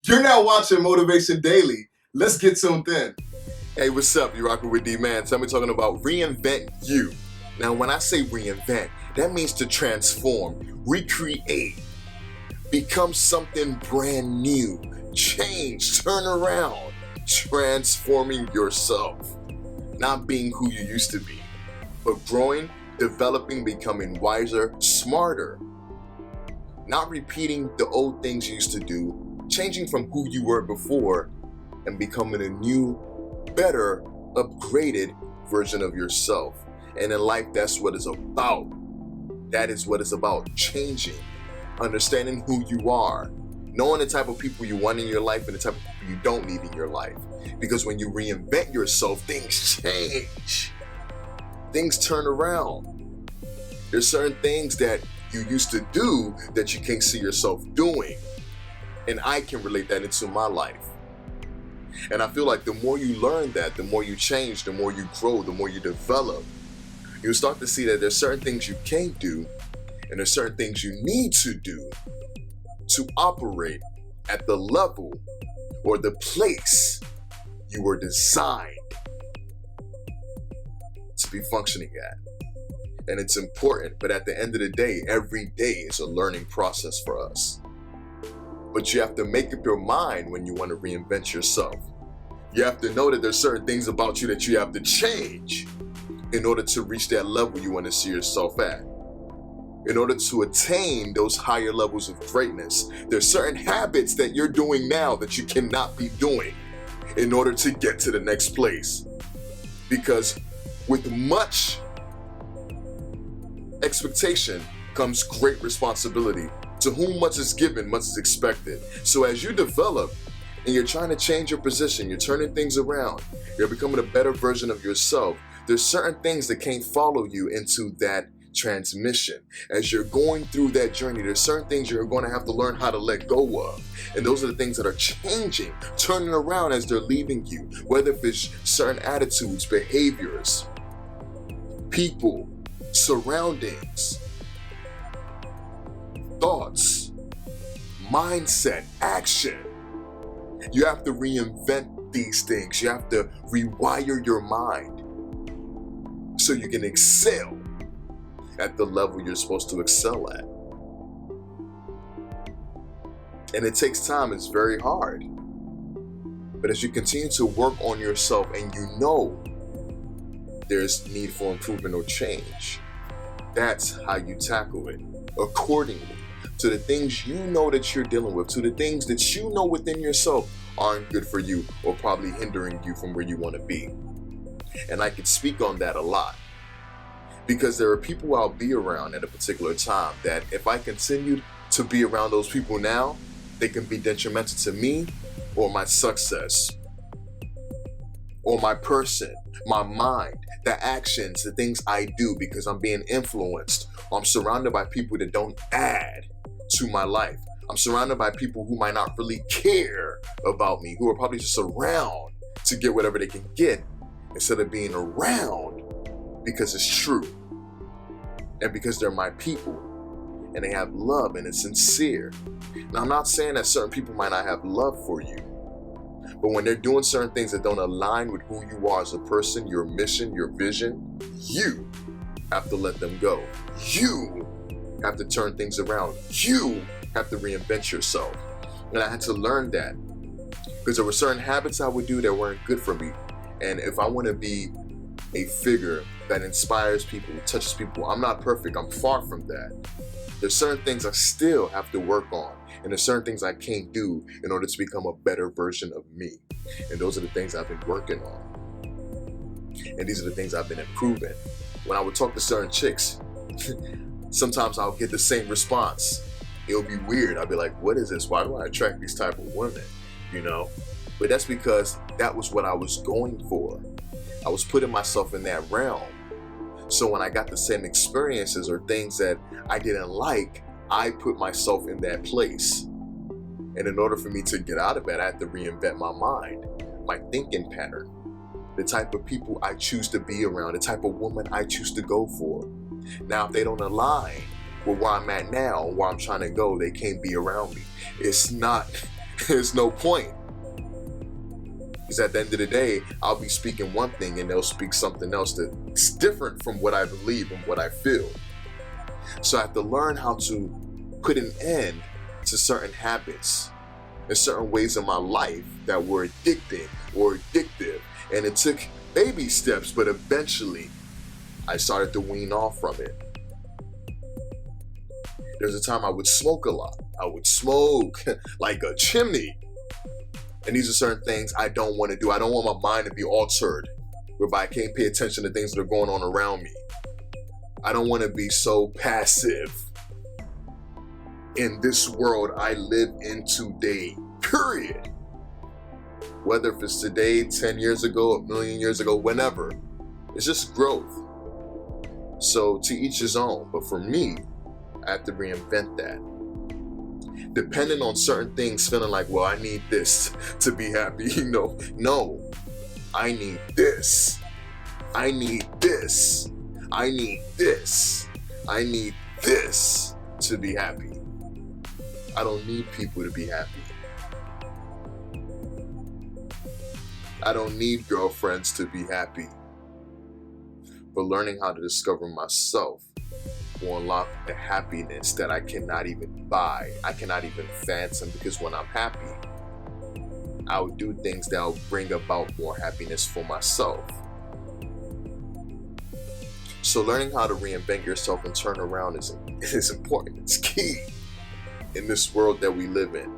You're now watching Motivation Daily. Let's get tuned in. Hey, what's up? You're rocking with D-Man. Tell me talking about reinvent you. Now, when I say reinvent, that means to transform, recreate, become something brand new, change, turn around, transforming yourself. Not being who you used to be, but growing, developing, becoming wiser, smarter. Not repeating the old things you used to do, changing from who you were before and becoming a new, better, upgraded version of yourself. And in life, that's what it's about. That is what it's about, changing, understanding who you are, knowing the type of people you want in your life and the type of people you don't need in your life. Because when you reinvent yourself, things change. Things turn around. There's certain things that you used to do that you can't see yourself doing. And I can relate that into my life. And I feel like the more you learn that, the more you change, the more you grow, the more you develop, you'll start to see that there's certain things you can't do and there's certain things you need to do to operate at the level or the place you were designed to be functioning at. And it's important, but at the end of the day, every day is a learning process for us. But you have to make up your mind when you want to reinvent yourself. You have to know that there's certain things about you that you have to change in order to reach that level you want to see yourself at. In order to attain those higher levels of greatness, there's certain habits that you're doing now that you cannot be doing in order to get to the next place. Because with much expectation comes great responsibility. To whom much is given, much is expected. So as you develop and you're trying to change your position, you're turning things around, you're becoming a better version of yourself, there's certain things that can't follow you into that transmission. As you're going through that journey, there's certain things you're going to have to learn how to let go of. And those are the things that are changing, turning around as they're leaving you. Whether if it's certain attitudes, behaviors, people, surroundings, thoughts, mindset, action. You have to reinvent these things. You have to rewire your mind so you can excel at the level you're supposed to excel at. And it takes time. It's very hard. But as you continue to work on yourself and you know there's need for improvement or change, that's how you tackle it accordingly to the things you know that you're dealing with, to the things that you know within yourself aren't good for you or probably hindering you from where you want to be. And I can speak on that a lot because there are people I'll be around at a particular time that if I continue to be around those people now, they can be detrimental to me or my success or my person, my mind, the actions, the things I do because I'm being influenced. Or I'm surrounded by people that don't add to my life. I'm surrounded by people who might not really care about me, who are probably just around to get whatever they can get instead of being around because it's true and because they're my people and they have love and it's sincere. Now, I'm not saying that certain people might not have love for you, but when they're doing certain things that don't align with who you are as a person, your mission, your vision, you have to let them go. You have to turn things around. You have to reinvent yourself. And I had to learn that because there were certain habits I would do that weren't good for me. And if I want to be a figure that inspires people, touches people, I'm not perfect. I'm far from that. There's certain things I still have to work on. And there's certain things I can't do in order to become a better version of me. And those are the things I've been working on. And these are the things I've been improving. When I would talk to certain chicks, sometimes I'll get the same response. It'll be weird. I'll be like, what is this? Why do I attract these type of women? You know? But that's because that was what I was going for. I was putting myself in that realm. So when I got the same experiences or things that I didn't like, I put myself in that place. And in order for me to get out of it, I had to reinvent my mind, my thinking pattern, the type of people I choose to be around, the type of woman I choose to go for. Now, if they don't align with where I'm at now, where I'm trying to go, they can't be around me. It's not There's no point. Because at the end of the day, I'll be speaking one thing and they'll speak something else that's different from what I believe and what I feel. So I have to learn how to put an end to certain habits and certain ways in my life that were addicting or addictive. And it took baby steps, but eventually I started to wean off from it. There's a time I would smoke a lot. I would smoke like a chimney. And these are certain things I don't want to do. I don't want my mind to be altered, whereby I can't pay attention to things that are going on around me. I don't want to be so passive in this world I live in today, period. Whether if it's today, 10 years ago, a million years ago, whenever. It's just growth. So to each his own. But for me, I have to reinvent that. Depending on certain things, feeling like, well, I need this to be happy. No, I need this. I need this. I need this. I need this to be happy. I don't need people to be happy. I don't need girlfriends to be happy. But learning how to discover myself will unlock the happiness that I cannot even buy. I cannot even fathom, because when I'm happy, I will do things that will bring about more happiness for myself. So learning how to reinvent yourself and turn around is important. It's key in this world that we live in.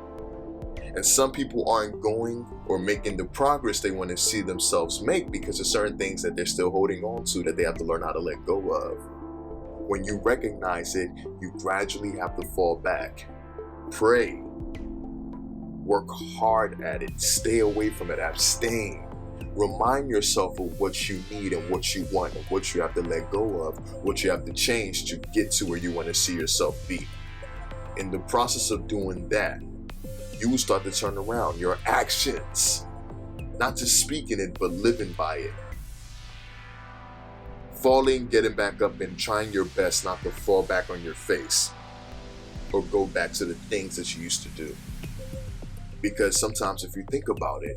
And some people aren't going or making the progress they want to see themselves make because of certain things that they're still holding on to that they have to learn how to let go of. When you recognize it, you gradually have to fall back. Pray. Work hard at it. Stay away from it. Abstain. Remind yourself of what you need and what you want and what you have to let go of, what you have to change to get to where you want to see yourself be. In the process of doing that, you will start to turn around your actions, not just speaking it, but living by it. Falling, getting back up, and trying your best not to fall back on your face or go back to the things that you used to do. Because sometimes if you think about it,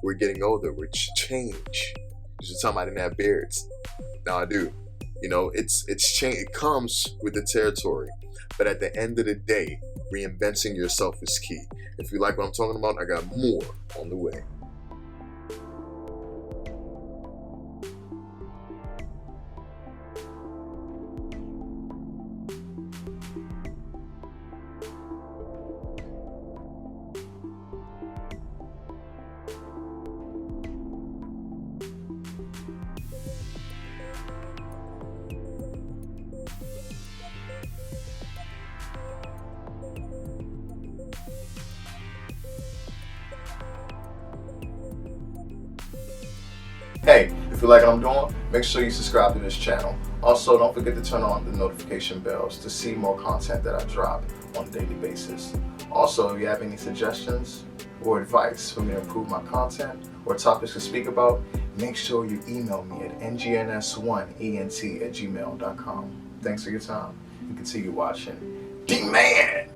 we're getting older, which change. There's a time I didn't have beards. Now I do. It's change. It comes with the territory. But at the end of the day, reinventing yourself is key. If you like what I'm talking about, I got more on the way. Hey, if you like what I'm doing, make sure you subscribe to this channel. Also, don't forget to turn on the notification bells to see more content that I drop on a daily basis. Also, if you have any suggestions or advice for me to improve my content or topics to speak about, make sure you email me at ngns1ent@gmail.com. Thanks for your time and continue watching. D-Man!